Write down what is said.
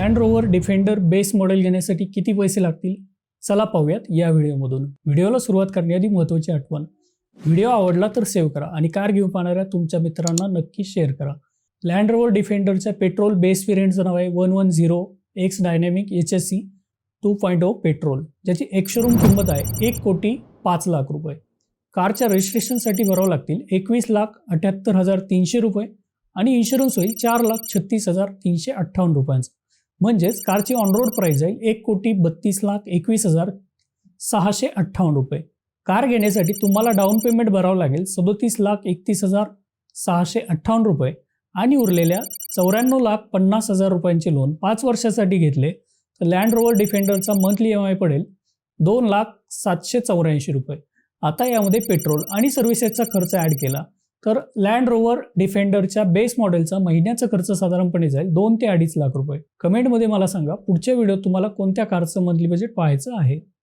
Land Rover defender base model घेण्यासाठी किती पैसे लागतील चला पाहूयात या व्हिडिओमधून। व्हिडिओला सुरुवात करण्याआधी महत्त्वाची आठवण, व्हिडिओ आवडला तर सेव्ह करा आणि कार घेऊन पाहणाऱ्या तुमच्या मित्रांना नक्की शेअर करा। लँड रोव्हर डिफेंडरच्या पेट्रोल बेस व्हेरियंटचं नाव आहे 110X डायनॅमिक HSE 2.0 पेट्रोल, ज्याची एक्स-शोरूम किंमत आहे 1,05,00,000 रुपये। कारच्या रजिस्ट्रेशनसाठी भरावं लागतील 21,78,300 रुपये आणि इन्शुरन्स होईल 4,36,358 रुपयांचा। म्हणजेच कारची ऑन रोड प्राइस जाईल 1,32,21,658 रुपये। कार घेण्यासाठी तुम्हाला डाऊन पेमेंट भरावं लागेल 37,31,658 रुपये आणि उरलेल्या 94,50,000 रुपयांचे लोन 5 वर्षासाठी घेतले तर लँड रोव्हर डिफेंडरचा मंथली EMI पडेल 2,07,84 रुपये। आता यामध्ये पेट्रोल आणि सर्व्हिसेसचा खर्च ॲड केला तर लँड रोव्हर डिफेंडरच्या बेस मॉडेलचा महिन्याचा खर्च साधारणपणे जाईल 2 ते 2.5 लाख रुपये। कमेंटमध्ये मला सांगा पुढच्या व्हिडिओत तुम्हाला कोणत्या कारचं मंथली बजेट पाहायचं आहे।